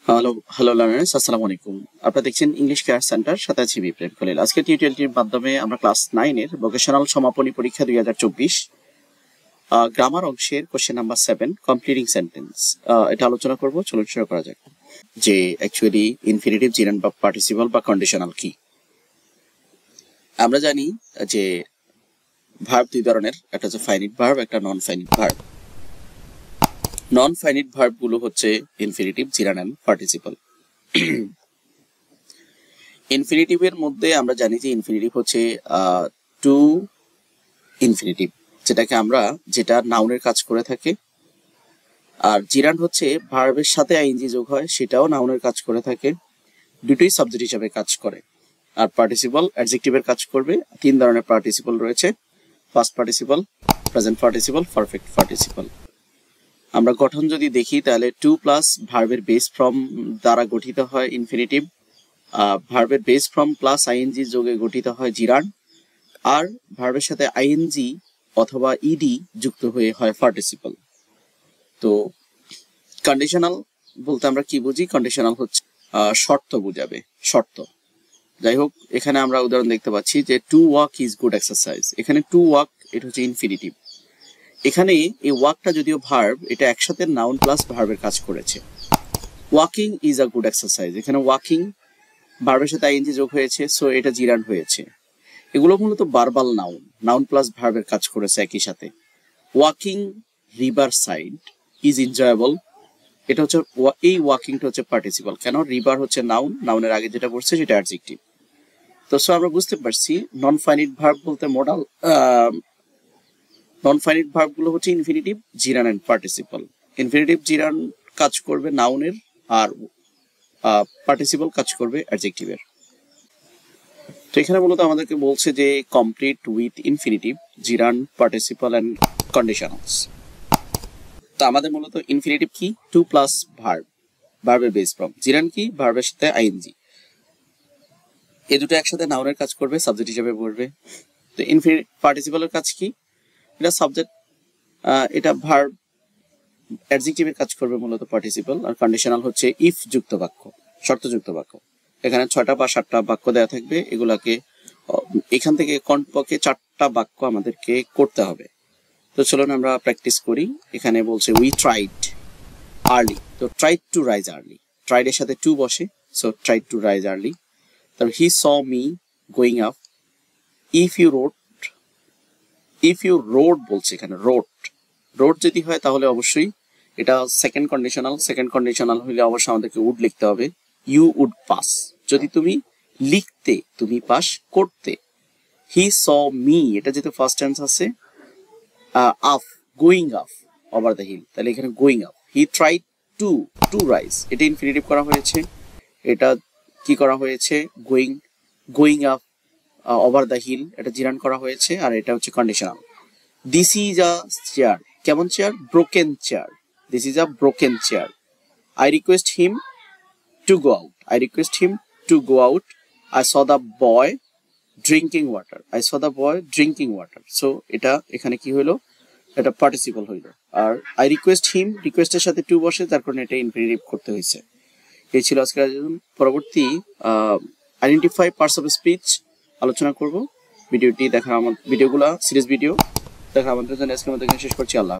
Hello hello learners, আসসালামু আলাইকুম। আপনারা দেখছেন ইংলিশ কেয়ার সেন্টার, সাথে আছি বিপ্লব খলিল। আজকে টিউটোরিয়ালটির মাধ্যমে আমরা ক্লাস 9 এর ভোকেশনাল সমাপনী পরীক্ষা 2024 গ্রামার অংশের কোশ্চেন নাম্বার 7 কমপ্লিটিং সেন্টেন্স এটা আলোচনা করব। চলুন শুরু করা যাক। যে অ্যাকচুয়ালি ইনফিনিটিভ, জিরান্ড বা পার্টিসিপল বা কন্ডিশনাল কি। আমরা জানি যে ভার্ব দুই ধরনের, একটা হচ্ছে ফাইনিট ভার্ব, একটা নন ফাইনিট ভার্ব। নন ফাইনিট ভার্ব গুলো হচ্ছে ইনফিনিটিভ, জিরান্ড এন্ড পার্টিসিপল। ইনফিনিটিভের মধ্যে আমরা জানি যে ইনফিনিটিভ হচ্ছে টু ইনফিনিটিভ, যেটা নাউনের কাজ করে থাকে। আর জিরান্ড হচ্ছে ভার্বের সাথে আইএনজি যোগ হয়, সেটাও নাউনের কাজ করে থাকে, দুটোই সাবজেক্ট হিসাবে কাজ করে। আর পার্টিসিপল অ্যাডজেক্টিভের কাজ করবে। তিন ধরনের পার্টিসিপল রয়েছে: past participle, present participle, perfect participle. আমরা গঠন যদি দেখি তাহলে টু প্লাস ভার্বের বেস ফর্ম দ্বারা গঠিত হয় ইনফিনিটিভ, ভার্বের বেস ফর্ম প্লাস আইএনজি যোগে গঠিত হয় জিরান্ড, আর ভার্বের সাথে আইএনজি অথবা ইডি যুক্ত হয়ে হয় পার্টিসিপল। তো কন্ডিশনাল বলতে আমরা কি বুঝি? কন্ডিশনাল হচ্ছে শর্ত বুঝাবে, শর্ত। যাই হোক, এখানে আমরা উদাহরণ দেখতে পাচ্ছি যে to walk is good exercise. এখানে টু ওয়াক এটা হচ্ছে ইনফিনিটিভ। এখানে এই ওয়াকটা যদিও ভার্ব, এটা একসাথে নাউন প্লাস ভার্বের কাজ করেছে। Walking is a good exercise, এখানে ওয়াকিং ভার্বের সাথে আইএনজি যোগ হয়েছে, সো এটা জিরান্ড হয়েছে। এগুলো মূলত ভার্বাল নাউন, নাউন প্লাস ভার্বের কাজ করেছে একই সাথে। Walking river side is enjoyable, এটা হচ্ছে এই ওয়াকিংটা হচ্ছে পার্টিসিপল। কেন? রিভার হচ্ছে নাউন, নাউনের আগে যেটা বসছে সেটা অ্যাডজেক্টিভ। তো সো আমরা বুঝতে পারছি নন ফাইনিট ভার্ব বলতে মডাল নন ফাইনিট ভার্ব গুলো হচ্ছে infinitive, gerund and participle. Infinitive gerund কাজ করবে নাউনের, আর পার্টিসিপল কাজ করবে অ্যাডজেক্টিভের। তো এখানে মূলত আমাদেরকে বলছে যে complete with infinitive, gerund, participle and conditionals. তো আমাদের মূলত ইনফিনিটিভ কি? টু প্লাস ভার্ব, ভার্বের বেস ফর্ম। জিরান্ড কি? ভার্বের সাথে আইএনজি, এই দুটো একসাথে নাউনের কাজ করবে, সাবজেক্ট হিসেবে পড়বে। তো পার্টিসিপলের কাজ কি? এটা সাবজেক্ট, এটা ভার্ব, অ্যাডজেক্টিভের কাজ করবে মূলত পার্টিসিপল। আর কন্ডিশনাল হচ্ছে ইফ যুক্ত বাক্য, শর্তযুক্ত বাক্য। এখানে 6টা বা 7টা বাক্য দেওয়া থাকবে, এগুলাকে এখান থেকে কমপক্ষে 4টা বাক্য আমাদেরকে করতে হবে। তো চলুন আমরা প্র্যাকটিস করি। এখানে বলছে উই ট্রাইড আর্লি, তো tried to rise early, tried এর সাথে টু বসে, so tried to rise early. তারপর he saw me going up, if you rode বলছে, এখানে রোড যদি হয় তাহলে অবশ্যই এটা সেকেন্ড কন্ডিশনাল হলে অবশ্যই আমাদেরকে উড লিখতে হবে। ইউ উড পাস, যদি তুমি লিখতে, তুমি পাস করতে। হি স মি, এটা যেহেতু ফার্স্ট টেন্স আছে, up, going up over the hill, তাহলে এখানে going up. He tried to rise, এটা ইনফিনিটিভ করা হয়েছে। এটা কি করা হয়েছে? Going up over the hill, এটা জিরান্ড করা হয়েছে। আর এটা হচ্ছে conditional. This is a chair, কেমন chair? Broken chair, this is a broken chair. I request him to go out, I saw the boy drinking water, so এটা এখানে কি হইলো? এটা পার্টিসিপল হইলো। আর আই রিকোয়েস্ট হিম, রিকোয়েস্টের সাথে টু বসে, তার কারণে এটা ইনফিনিটিভ করতে হয়েছে। এই ছিল আজকের আয়োজন। পরবর্তী আইডেন্টিফাই পার্টস অফ স্পিচ আলোচনা করব। ভিডিওগুলো সিরিজ ভিডিও দেখার আমাদের জন্য আজকের মতো শেষ করছি। আল্লাহ।